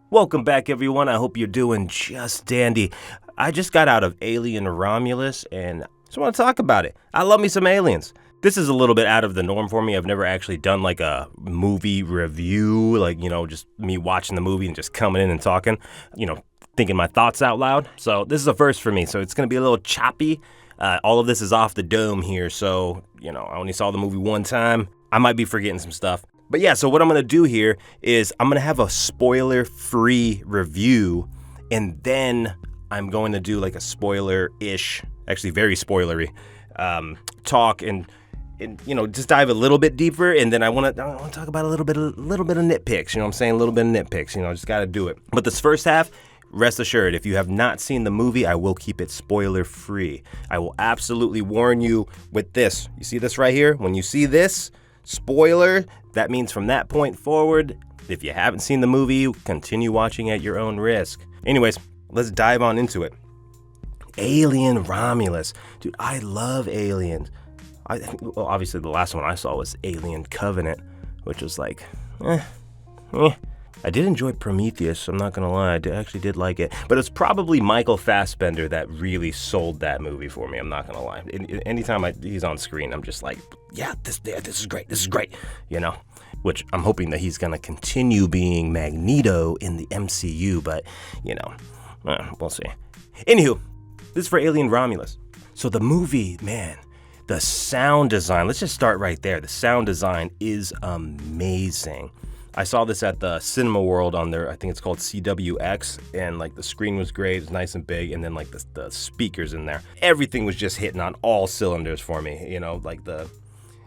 Welcome back, everyone. I hope you're doing just dandy. I just got out of Alien Romulus and just want to talk about it. I love me some aliens. This is a little bit out of the norm for me. I've never actually done like a movie review, just me watching the movie and just coming in and talking, thinking my thoughts out loud. So this is a first for me, so it's going to be a little choppy. All of this is off the dome here, so, I only saw the movie one time. I might be forgetting some stuff. But yeah, so what I'm going to do here is I'm going to have a spoiler-free review, and then I'm going to do like a spoiler-ish, actually very spoilery, talk and just dive a little bit deeper, and then I want to talk about a little bit of nitpicks, you know what I'm saying? A little bit of nitpicks, just got to do it. But this first half, rest assured, if you have not seen the movie, I will keep it spoiler-free. I will absolutely warn you with this. You see this right here? When you see this, spoiler, that means from that point forward, if you haven't seen the movie, continue watching at your own risk. Anyways, let's dive on into it. Alien Romulus. Dude, I love aliens. Obviously the last one I saw was Alien Covenant, which was like, I did enjoy Prometheus, I'm not gonna lie, I actually did like it. But it's probably Michael Fassbender that really sold that movie for me, I'm not gonna lie. Anytime he's on screen, I'm just like, yeah, this is great, Which I'm hoping that he's gonna continue being Magneto in the MCU, but, we'll see. Anywho, this is for Alien Romulus. So the movie, man, the sound design, let's just start right there. The sound design is amazing. I saw this at the Cinema World on their, I think it's called CWX, and like the screen was great, it's nice and big, and then like the speakers in there. Everything was just hitting on all cylinders for me,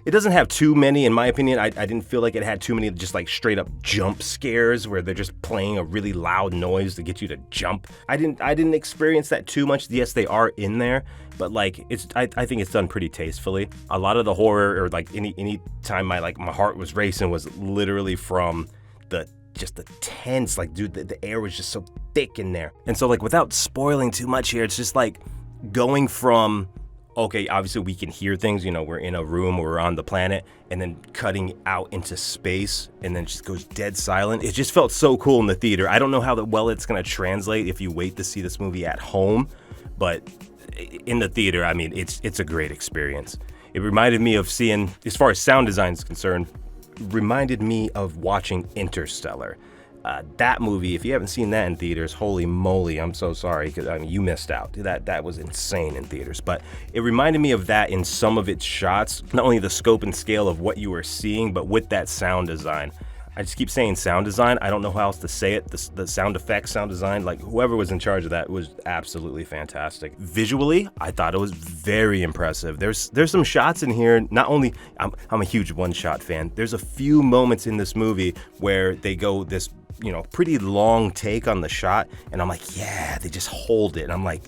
it doesn't have too many, in my opinion. I didn't feel like it had too many just like straight up jump scares where they're just playing a really loud noise to get you to jump. I didn't experience that too much. Yes, they are in there, but like I think it's done pretty tastefully. A lot of the horror, or like any time my heart was racing, was literally from the tense, like, dude, the air was just so thick in there. And so like, without spoiling too much here, it's just like going from, okay, obviously we can hear things, we're in a room, we're on the planet, and then cutting out into space, and then just goes dead silent. It just felt so cool in the theater. I don't know how well it's gonna translate if you wait to see this movie at home, but in the theater, I mean, it's a great experience. It reminded me of seeing, as far as sound design is concerned, reminded me of watching Interstellar. That movie, if you haven't seen that in theaters, holy moly, I'm so sorry, because you missed out. That was insane in theaters. But it reminded me of that in some of its shots, not only the scope and scale of what you were seeing, but with that sound design. I just keep saying sound design. I don't know how else to say it. The sound effects, sound design, like whoever was in charge of that was absolutely fantastic. Visually, I thought it was very impressive. There's some shots in here. Not only, I'm a huge one-shot fan. There's a few moments in this movie where they go this, pretty long take on the shot, and I'm like, yeah, they just hold it. And I'm like,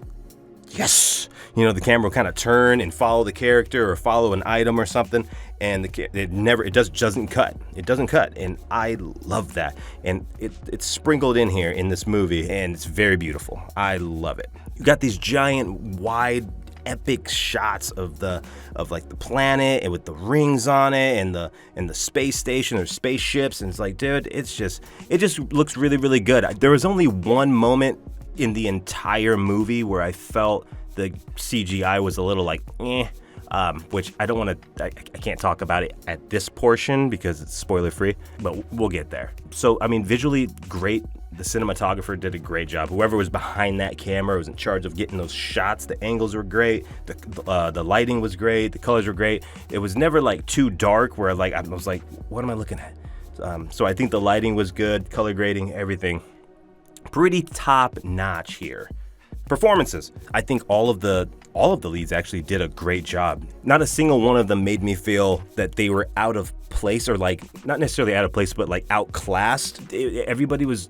yes. The camera will kind of turn and follow the character or follow an item or something, and it doesn't cut. It doesn't cut, and I love that. And it's sprinkled in here in this movie, and it's very beautiful. I love it. You got these giant, wide, epic shots of the planet, and with the rings on it, and the space station or spaceships, and it's like, dude, it just looks really, really good. There was only one moment in the entire movie where I felt the CGI was a little like, which I don't want to, I can't talk about it at this portion because it's spoiler free, but we'll get there. So, I mean, visually great. The cinematographer did a great job. Whoever was behind that camera was in charge of getting those shots. The angles were great. The lighting was great. The colors were great. It was never like too dark where like, I was like, what am I looking at? So I think the lighting was good, color grading, everything. Pretty top notch here. Performances. I think all of the leads actually did a great job. Not a single one of them made me feel that they were out of place, or like, not necessarily out of place, but like outclassed. Everybody was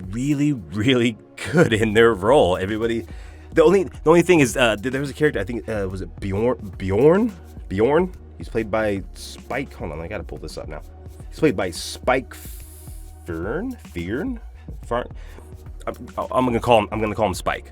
really, really good in their role. Everybody. The only thing is, there was a character, I think, was it Bjorn? He's played by Spike. Hold on, I gotta pull this up now. He's played by Spike Fearn. I'm gonna call him Spike.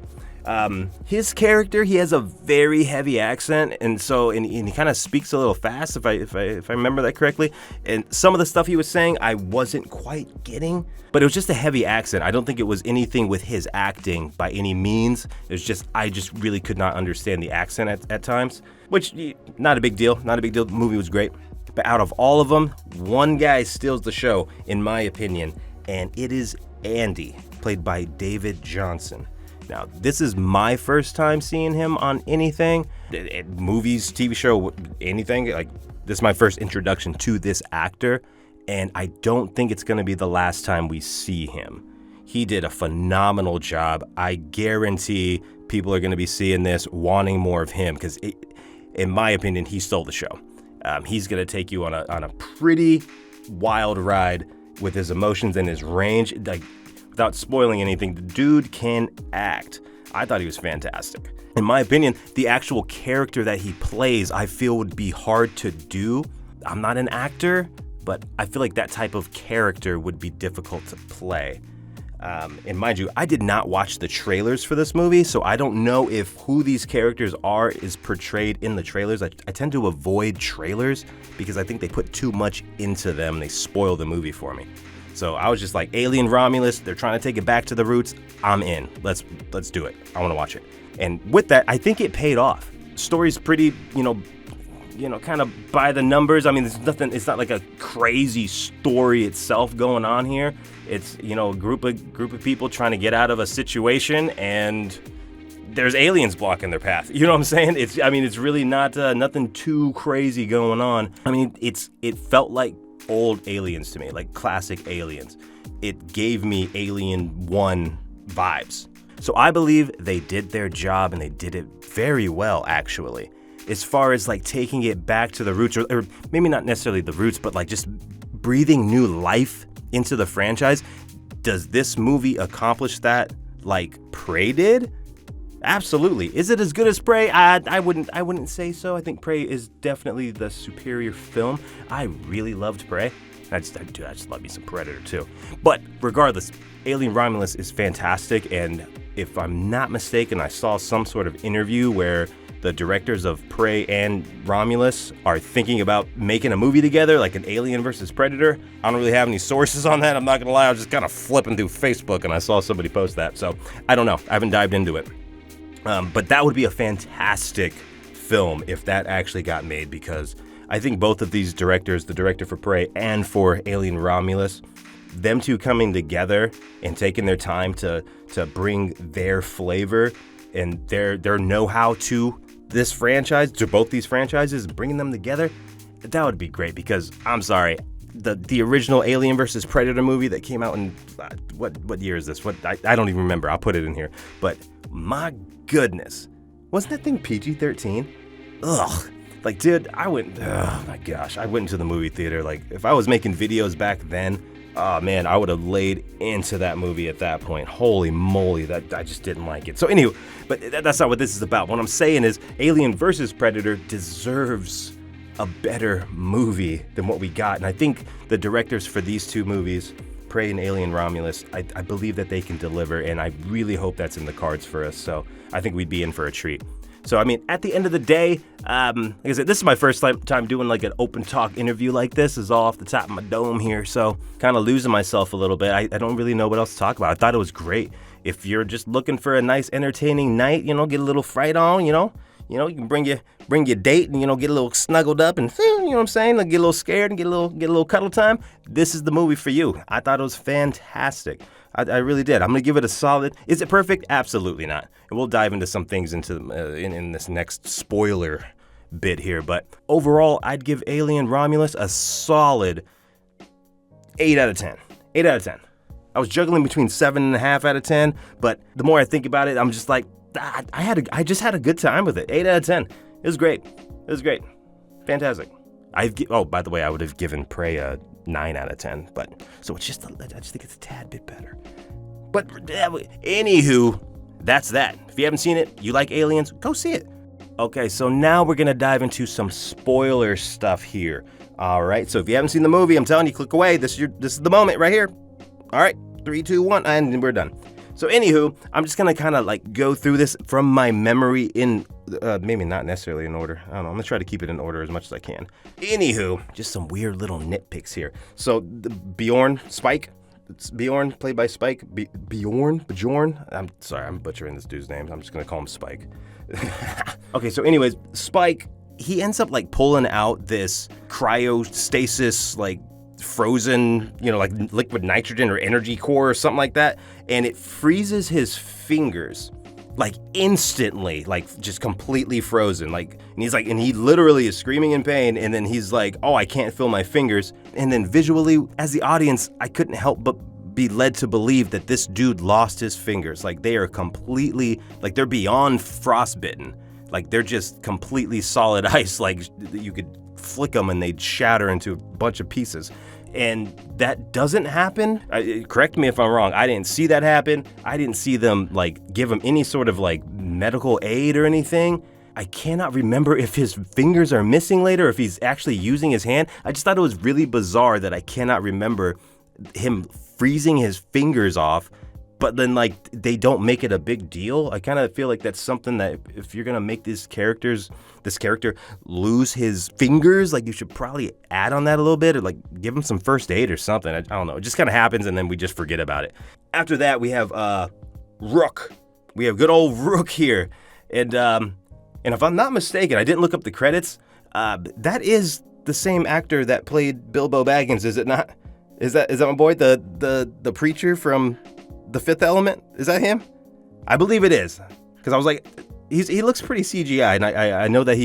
His character, he has a very heavy accent, and he kind of speaks a little fast, if I remember that correctly. And some of the stuff he was saying, I wasn't quite getting, but it was just a heavy accent. I don't think it was anything with his acting by any means. It was just, I just really could not understand the accent at times, which, not a big deal. Not a big deal. The movie was great. But out of all of them, one guy steals the show, in my opinion, and it is Andy, played by David Johnson. Now, this is my first time seeing him on anything, movies, TV show, anything. Like, this is my first introduction to this actor, and I don't think it's going to be the last time we see him. He did a phenomenal job. I guarantee people are going to be seeing this, wanting more of him, because in my opinion, he stole the show. He's going to take you on a pretty wild ride with his emotions and his range. Like, without spoiling anything, the dude can act. I thought he was fantastic. In my opinion, the actual character that he plays, I feel would be hard to do. I'm not an actor, but I feel like that type of character would be difficult to play. And mind you, I did not watch the trailers for this movie, so I don't know if who these characters are is portrayed in the trailers. I tend to avoid trailers because I think they put too much into them. They spoil the movie for me. So I was just like, Alien Romulus, they're trying to take it back to the roots. I'm in. Let's do it. I want to watch it. And with that, I think it paid off. Story's pretty, kind of by the numbers. I mean, there's nothing. It's not like a crazy story itself going on here. It's a group of people trying to get out of a situation, and there's aliens blocking their path. You know what I'm saying? It's really not nothing too crazy going on. I mean, it felt like old Aliens to me, like classic Aliens. It gave me Alien 1 vibes. So I believe they did their job, and they did it very well, actually. As far as like taking it back to the roots, or maybe not necessarily the roots, but like just breathing new life into the franchise. Does this movie accomplish that like Prey did? Absolutely. Is it as good as Prey? I wouldn't say so. I think Prey is definitely the superior film. I really loved Prey. I just love me some Predator too. But regardless, Alien Romulus is fantastic, and if I'm not mistaken, I saw some sort of interview where the directors of Prey and Romulus are thinking about making a movie together, like an Alien versus Predator. I don't really have any sources on that. I'm not gonna lie. I was just kind of flipping through Facebook and I saw somebody post that. So I don't know. I haven't dived into it. But that would be a fantastic film if that actually got made, because I think both of these directors, the director for Prey and for Alien Romulus, them two coming together and taking their time to bring their flavor and their know-how to this franchise, to both these franchises, bringing them together, that would be great. Because I'm sorry, the original Alien versus Predator movie that came out in what year is this? I don't even remember. I'll put it in here. But my goodness, wasn't that thing PG-13? Ugh. Like, dude, oh my gosh, I went into the movie theater. Like, if I was making videos back then, oh man, I would have laid into that movie at that point. Holy moly, that I just didn't like it. So anyway, but that's not what this is about. What I'm saying is Alien versus Predator deserves a better movie than what we got. And I think the directors for these two movies, Prey and Alien Romulus, I believe that they can deliver, and I really hope that's in the cards for us. So I think we'd be in for a treat. So, I mean, at the end of the day, like I said, this is my first time doing like an open talk interview like this. This is all off the top of my dome here. So kind of losing myself a little bit. I don't really know what else to talk about. I thought it was great. If you're just looking for a nice entertaining night, get a little fright on, you can bring your date and, get a little snuggled up and, you know what I'm saying? Like, get a little scared and get a little cuddle time. This is the movie for you. I thought it was fantastic. I really did. I'm going to give it a solid. Is it perfect? Absolutely not. And we'll dive into some things in this next spoiler bit here. But overall, I'd give Alien Romulus a solid 8 out of 10. 8 out of 10. I was juggling between 7.5 out of 10, but the more I think about it, I'm just like, I just had a good time with it. 8 out of 10. It was great. It was great. Fantastic. By the way, I would have given Prey a 9 out of 10, but so I just think it's a tad bit better. But anywho, that's that. If you haven't seen it, you like aliens, go see it. Okay, so now we're gonna dive into some spoiler stuff here. All right, so if you haven't seen the movie, I'm telling you, click away. This is the moment right here. All right, 3, 2, 1, and we're done. So anywho, I'm just gonna kind of like go through this from my memory in maybe not necessarily in order. I don't know. I'm gonna try to keep it in order as much as I can. Anywho, just some weird little nitpicks here. So the Bjorn, Spike. It's Bjorn, played by Spike. Bjorn. I'm sorry, I'm butchering this dude's name. I'm just gonna call him Spike. Okay, so anyways, Spike, he ends up like pulling out this cryostasis, like frozen, like liquid nitrogen or energy core or something like that, and it freezes his fingers like instantly, like just completely frozen. Like, and he literally is screaming in pain, and then he's like, oh, I can't feel my fingers. And then visually, as the audience, I couldn't help but be led to believe that this dude lost his fingers. Like, they are completely, like, they're beyond frostbitten. Like, they're just completely solid ice. Like, you could flick them and they'd shatter into a bunch of pieces. And that doesn't happen. Correct me if I'm wrong. I didn't see that happen. I didn't see them like give him any sort of like medical aid or anything. I cannot remember if his fingers are missing later, or if he's actually using his hand. I just thought it was really bizarre that I cannot remember him freezing his fingers off, but then like they don't make it a big deal. I kind of feel like that's something that if you're gonna make this character lose his fingers, like you should probably add on that a little bit, or like give him some first aid or something. I don't know. It just kind of happens and then we just forget about it. After that, we have Rook. We have good old Rook here, and if I'm not mistaken, I didn't look up the credits. That is the same actor that played Bilbo Baggins, is it not? Is that my boy, the preacher from The Fifth Element? Is that him? I believe it is, because I was like, he looks pretty CGI, and I know that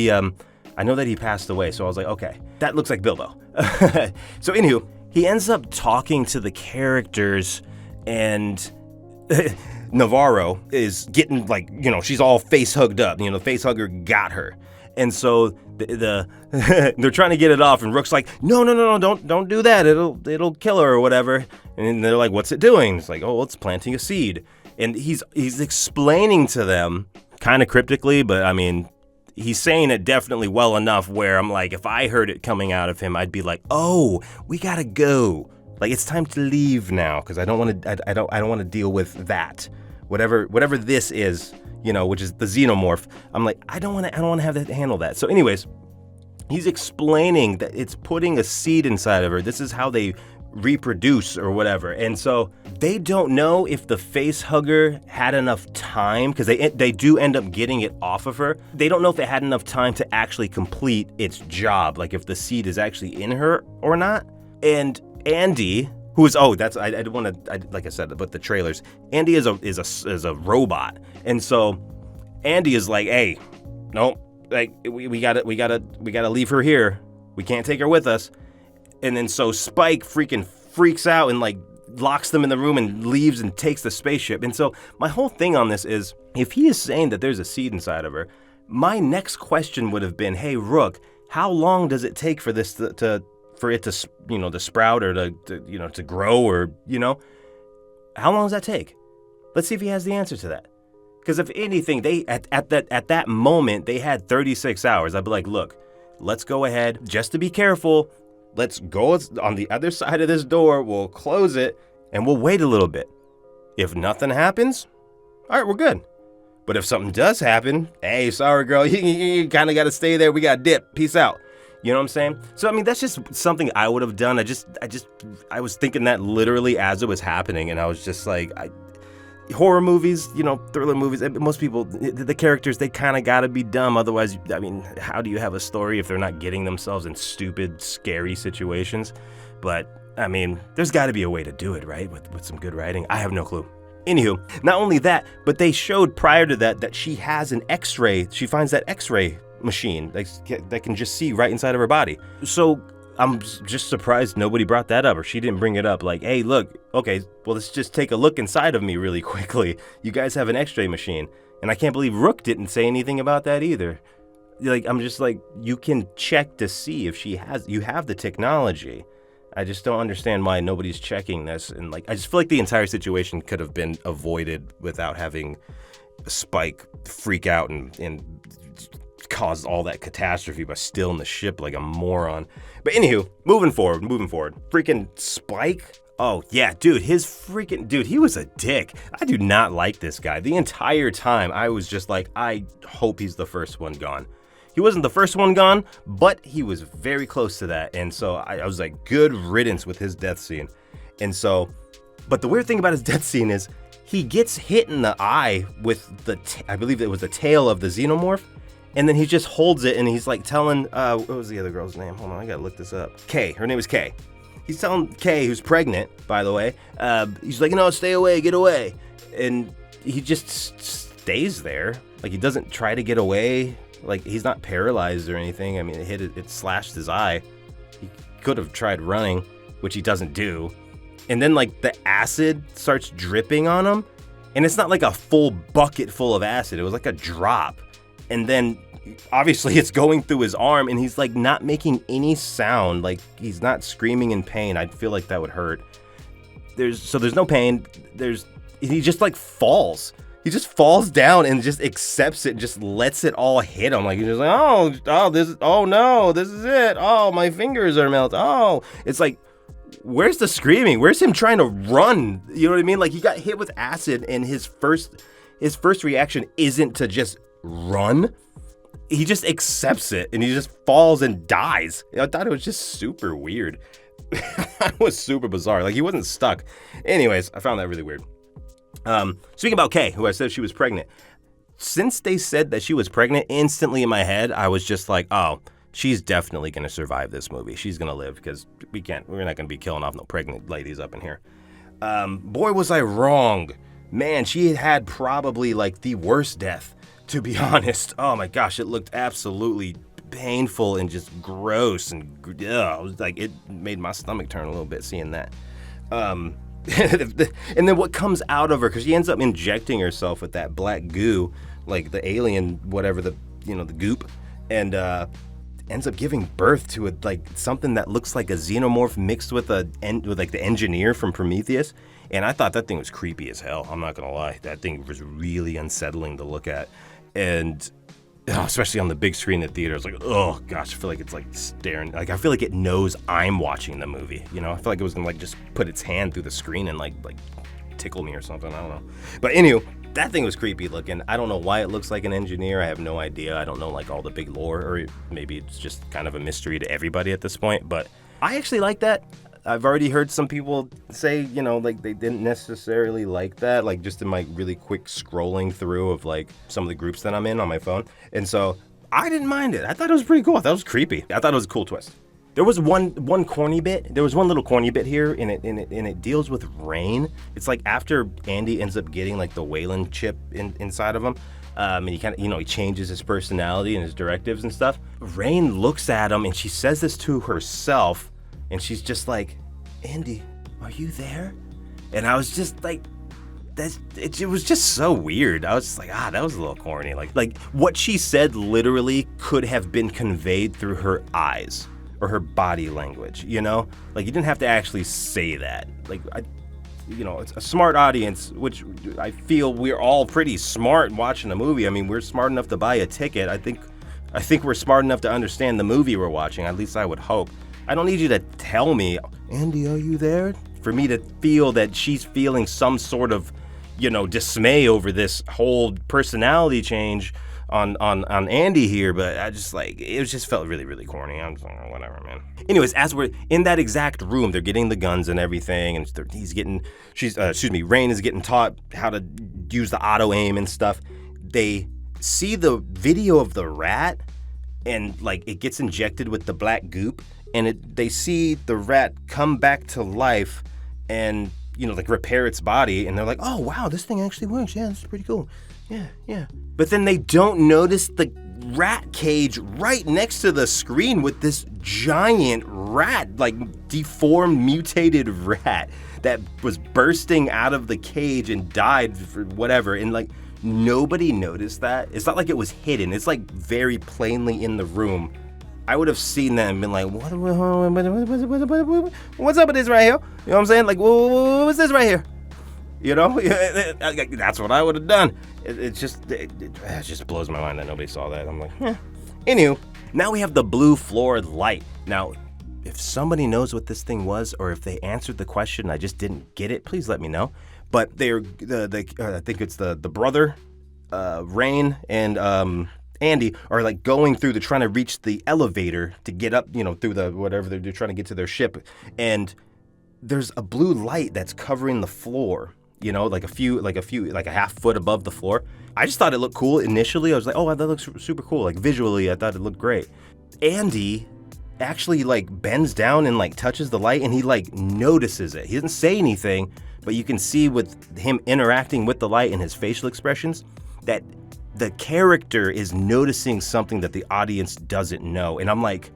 he passed away. So I was like, okay, that looks like Bilbo. So anywho, he ends up talking to the characters, and Navarro is getting like, she's all face hugged up. The face hugger got her, and so they're trying to get it off, and Rook's like, no, don't do that. It'll kill her or whatever. And they're like, what's it doing? It's like, oh, it's planting a seed. And he's explaining to them kind of cryptically, but I mean, he's saying it definitely well enough where I'm like, if I heard it coming out of him, I'd be like, oh, we gotta go. Like, it's time to leave now, because I don't want to deal with that. Whatever this is, which is the xenomorph. I'm like, I don't want to have to handle that. So anyways, he's explaining that it's putting a seed inside of her. This is how they reproduce or whatever. And so they don't know if the face hugger had enough time, because they do end up getting it off of her. They don't know if it had enough time to actually complete its job, like if the seed is actually in her or not. And Andy, who is like I said about the trailers, Andy is a robot, and so Andy is like, hey, no, like we gotta leave her here. We can't take her with us. And then so Spike freaks out and like locks them in the room and leaves and takes the spaceship. And so my whole thing on this is, if he is saying that there's a seed inside of her, my next question would have been, hey Rook, how long does it take for this to sprout or to grow, or how long does that take? Let's see if he has the answer to that. Because if anything, they at that moment they had 36 hours. I'd be like, look, let's go ahead, just to be careful. Let's go on the other side of this door. We'll close it and we'll wait a little bit. If nothing happens, all right, we're good. But if something does happen, hey, sorry, girl, you kind of got to stay there. We got to dip. Peace out. You know what I'm saying? So, I mean, that's just something I would have done. I was thinking that literally as it was happening. And I was just like, horror movies, thriller movies, most people, the characters, they kind of got to be dumb. Otherwise, I mean, how do you have a story if they're not getting themselves in stupid, scary situations? But, I mean, there's got to be a way to do it, right? With some good writing. I have no clue. Anywho, not only that, but they showed prior to that she has an X-ray. She finds that X-ray machine that can just see right inside of her body. So I'm just surprised nobody brought that up, or she didn't bring it up. Like, hey, look, okay, well, let's just take a look inside of me really quickly. You guys have an X-ray machine. And I can't believe Rook didn't say anything about that either. Like, I'm just like, you can check to see if you have the technology. I just don't understand why nobody's checking this. And like, I just feel like the entire situation could have been avoided without having Spike freak out and cause all that catastrophe by stealing the ship like a moron. But anywho, moving forward. Freaking Spike, Oh, yeah, dude, he was a dick. I do not like this guy. The entire time, I was just like, I hope he's the first one gone. He wasn't the first one gone, but he was very close to that. And so I was like, good riddance with his death scene. And so, but the weird thing about his death scene is he gets hit in the eye with I believe it was the tail of the xenomorph. And then he just holds it and he's like telling, what was the other girl's name? Hold on, I gotta look this up. Kay, her name is Kay. He's telling Kay, who's pregnant, by the way, he's like, stay away, get away. And he just stays there. Like, he doesn't try to get away. Like, he's not paralyzed or anything. I mean, it slashed his eye. He could have tried running, which he doesn't do. And then, like, the acid starts dripping on him. And it's not like a full bucket full of acid. It was like a drop. And then obviously it's going through his arm and he's like not making any sound. Like, he's not screaming in pain. I feel like that would hurt. There's no pain. He just like falls. He just falls down and just accepts it and just lets it all hit him. Like, he's just like, oh no, this is it. Oh, my fingers are melted. Oh, it's like, where's the screaming? Where's him trying to run? You know what I mean? Like, he got hit with acid and his first reaction isn't to just run. He just accepts it and he just falls and dies. I thought it was just super weird. That was super bizarre. Like, he wasn't stuck. Anyways, I found that really weird. Speaking about Kay, who I said she was pregnant. Since they said that she was pregnant, instantly in my head, I was just like, oh, she's definitely going to survive this movie. She's going to live because we're not going to be killing off no pregnant ladies up in here. Boy, was I wrong. Man, she had probably like the worst death. To be honest, oh my gosh, it looked absolutely painful and just gross and it was like, it made my stomach turn a little bit seeing that. And then what comes out of her, because she ends up injecting herself with that black goo, like the alien, whatever the goop, and ends up giving birth to something that looks like a xenomorph mixed with like the engineer from Prometheus. And I thought that thing was creepy as hell. I'm not gonna lie, that thing was really unsettling to look at. And especially on the big screen in the theater, it's like, oh gosh, I feel like it's like staring. Like, I feel like it knows I'm watching the movie. I feel like it was gonna like just put its hand through the screen and like tickle me or something. I don't know. But anyway, that thing was creepy looking. I don't know why it looks like an engineer. I have no idea. I don't know like all the big lore, or maybe it's just kind of a mystery to everybody at this point. But I actually like that. I've already heard some people say, like they didn't necessarily like that, like just in my really quick scrolling through of like some of the groups that I'm in on my phone. And so I didn't mind it. I thought it was pretty cool. I thought it was creepy. I thought it was a cool twist. There was one corny bit. There was one little corny bit here, and it deals with Rain. It's like after Andy ends up getting like the Wayland chip inside of him, and he kind of, he changes his personality and his directives and stuff. Rain looks at him and she says this to herself. And she's just like, Andy, are you there? And I was just like, it was just so weird. I was just like, that was a little corny. Like what she said literally could have been conveyed through her eyes or her body language, Like, you didn't have to actually say that. Like, it's a smart audience, which I feel we're all pretty smart watching a movie. I mean, we're smart enough to buy a ticket. I think we're smart enough to understand the movie we're watching. At least I would hope. I don't need you to tell me, Andy, are you there? For me to feel that she's feeling some sort of, dismay over this whole personality change on Andy here. But I just it just felt really, really corny. I'm just like, whatever, man. Anyways, as we're in that exact room, they're getting the guns and everything, and Rain is getting taught how to use the auto aim and stuff. They see the video of the rat, and like it gets injected with the black goop. And they see the rat come back to life and, repair its body. And they're like, oh, wow, this thing actually works. Yeah, this is pretty cool. Yeah. But then they don't notice the rat cage right next to the screen with this giant rat, like deformed, mutated rat that was bursting out of the cage and died for whatever. And like, nobody noticed that. It's not like it was hidden. It's like very plainly in the room. I would have seen that and been like, what's up with this right here? You know what I'm saying? Like, what's this right here? That's what I would have done. It just blows my mind that nobody saw that. I'm like, Anywho, now we have the blue floor light. Now, if somebody knows what this thing was, or if they answered the question and I just didn't get it, please let me know. But they're I think it's the brother, Rain and Andy are like going through, they're trying to reach the elevator to get up, through the whatever they're trying to get to their ship, and there's a blue light that's covering the floor, like a half foot above the floor. I just thought it looked cool initially. I was like, oh, that looks super cool. Like visually, I thought it looked great. Andy actually like bends down and like touches the light, and he like notices it. He doesn't say anything, but you can see with him interacting with the light and his facial expressions that the character is noticing something that the audience doesn't know. And I'm like,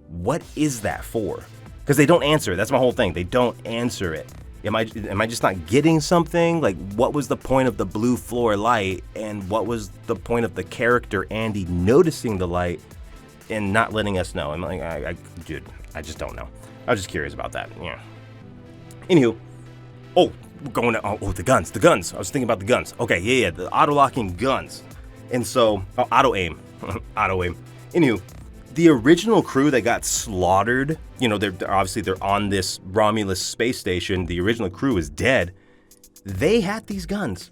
what is that for? Because they don't answer. That's my whole thing. They don't answer it. Am I just not getting something? Like, what was the point of the blue floor light, and what was the point of the character Andy noticing the light and not letting us know? I'm like, dude, I just don't know. I was just curious about that. Yeah. Anywho, the guns. I was thinking about the guns. Okay, yeah, the auto-locking guns. And so, auto-aim. Auto-aim. Anywho, the original crew that got slaughtered, they're on this Romulus space station. The original crew is dead. They had these guns.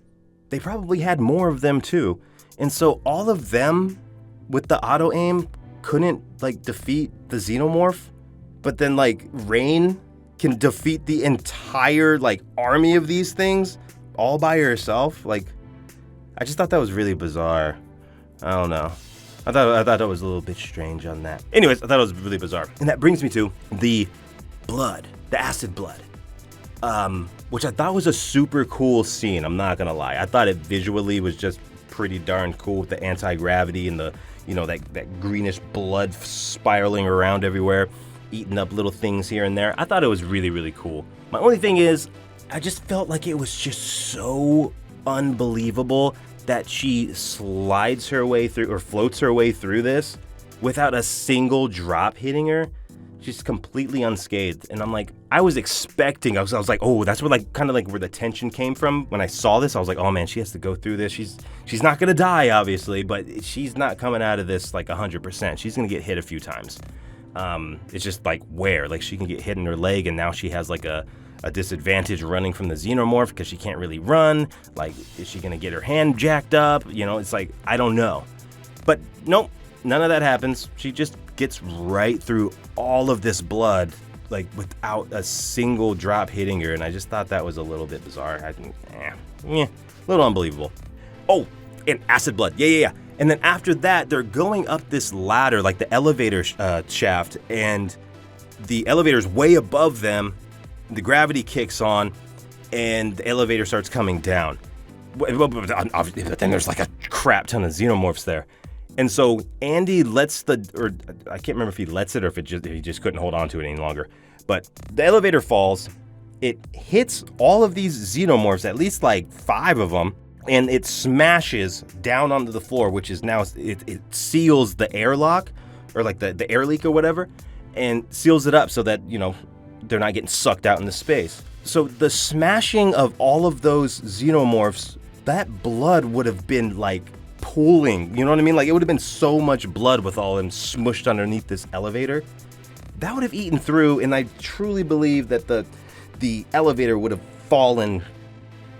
They probably had more of them too. And so all of them with the auto-aim couldn't like defeat the Xenomorph, but then like Rain can defeat the entire like army of these things all by herself. Like, I just thought that was really bizarre. I don't know. I thought that was a little bit strange on that. Anyways, I thought it was really bizarre. And that brings me to the blood, the acid blood, which I thought was a super cool scene. I'm not gonna lie. I thought it visually was just pretty darn cool with the anti-gravity and the, that greenish blood spiraling around everywhere, eating up little things here and there. I thought it was really, really cool. My only thing is, I just felt like it was just so unbelievable that she slides her way through or floats her way through this without a single drop hitting her. She's completely unscathed. And I'm like, I was expecting, I was like, oh, that's where like kind of like where the tension came from. When I saw this, I was like, oh man, she has to go through this. She's not gonna die, obviously, but she's not coming out of this like 100%. She's gonna get hit a few times. It's just like where? Like she can get hit in her leg, and now she has like a disadvantage running from the Xenomorph because she can't really run. Like, is she gonna get her hand jacked up? It's like, I don't know. But nope, none of that happens. She just gets right through all of this blood, like without a single drop hitting her, and I just thought that was a little bit bizarre. A little unbelievable. Oh, and acid blood, yeah. And then after that, they're going up this ladder, like the elevator shaft, and the elevator's way above them. The gravity kicks on, and the elevator starts coming down. But then there's like a crap ton of Xenomorphs there. And so Andy lets I can't remember if he lets it or if he just couldn't hold on to it any longer. But the elevator falls, it hits all of these Xenomorphs, at least like 5 of them, and it smashes down onto the floor, which is now, it seals the airlock, or like the air leak or whatever, and seals it up so that, they're not getting sucked out into space. So the smashing of all of those Xenomorphs, that blood would have been like pooling, you know what I mean? Like it would have been so much blood with all of them smushed underneath this elevator. That would have eaten through, and I truly believe that the elevator would have fallen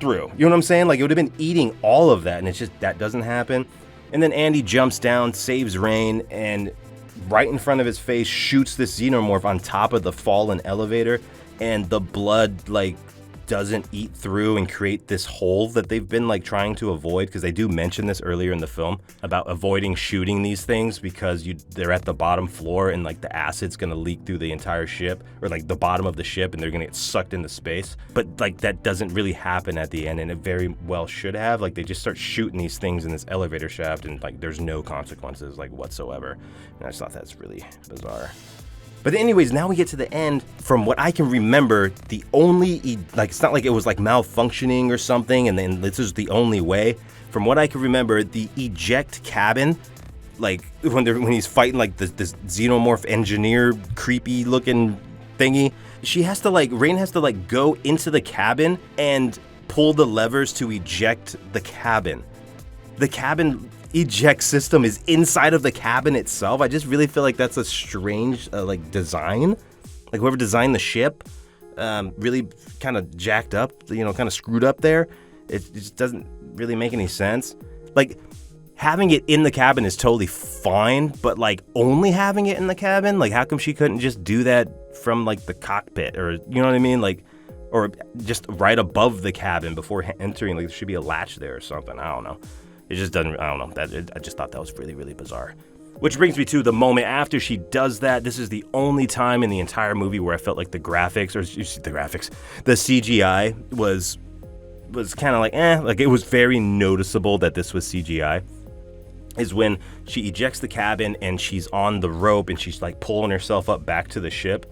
through. You know what I'm saying? Like it would have been eating all of that, and it's just, that doesn't happen. And then Andy jumps down, saves Rain, and right in front of his face shoots this Xenomorph on top of the fallen elevator, and the blood like doesn't eat through and create this hole that they've been like trying to avoid, because they do mention this earlier in the film about avoiding shooting these things because they're at the bottom floor and like the acid's gonna leak through the entire ship, or like the bottom of the ship, and they're gonna get sucked into space. But like that doesn't really happen at the end, and it very well should have. Like they just start shooting these things in this elevator shaft, and like there's no consequences like whatsoever. And I just thought that's really bizarre. But anyways, now we get to the end. From what I can remember, the only, like, it's not like it was like malfunctioning or something, and then this is the only way. From what I can remember, the eject cabin, like when he's fighting like this Xenomorph engineer, creepy looking thingy, Rain has to like go into the cabin and pull the levers to eject the cabin. The cabin eject system is inside of the cabin itself. I just really feel like that's a strange like design. Like whoever designed the ship really kind of jacked up, kind of screwed up there. It just doesn't really make any sense. Like having it in the cabin is totally fine, but like only having it in the cabin, like how come she couldn't just do that from like the cockpit, or you know what I mean? Like, or just right above the cabin before entering, like there should be a latch there or something. I don't know. It just doesn't, I don't know. I just thought that was really, really bizarre. Which brings me to the moment after she does that. This is the only time in the entire movie where I felt like the graphics, the CGI was kind of like, like it was very noticeable that this was CGI. Is when she ejects the cabin and she's on the rope and she's like pulling herself up back to the ship.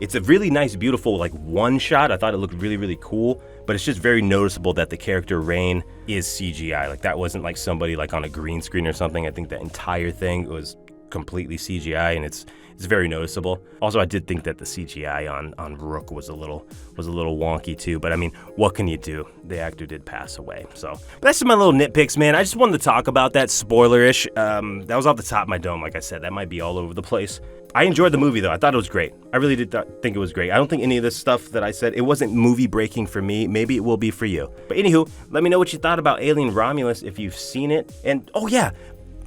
It's a really nice, beautiful, like one shot. I thought it looked really, really cool, but it's just very noticeable that the character Rain is CGI. Like that wasn't like somebody like on a green screen or something. I think the entire thing was completely CGI, and it's very noticeable. Also, I did think that the CGI on Rook was a little wonky too, but I mean, what can you do? The actor did pass away. So, but that's just my little nitpicks, man. I just wanted to talk about that, spoiler-ish. That was off the top of my dome, like I said. That might be all over the place. I enjoyed the movie, though. I thought it was great. I really did think it was great. I don't think any of this stuff that I said, it wasn't movie-breaking for me. Maybe it will be for you. But anywho, let me know what you thought about Alien Romulus if you've seen it. And, oh yeah,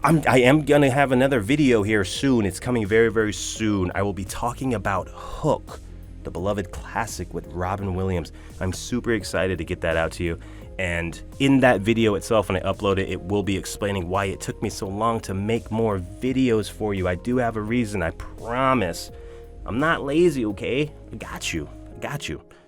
I am going to have another video here soon. It's coming very, very soon. I will be talking about Hook, the beloved classic with Robin Williams. I'm super excited to get that out to you. And in that video itself, when I upload it, it will be explaining why it took me so long to make more videos for you. I do have a reason, I promise. I'm not lazy, okay? I got you.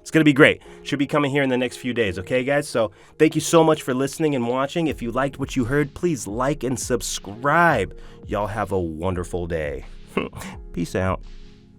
It's going to be great. Should be coming here in the next few days, okay, guys? So thank you so much for listening and watching. If you liked what you heard, please like and subscribe. Y'all have a wonderful day. Peace out.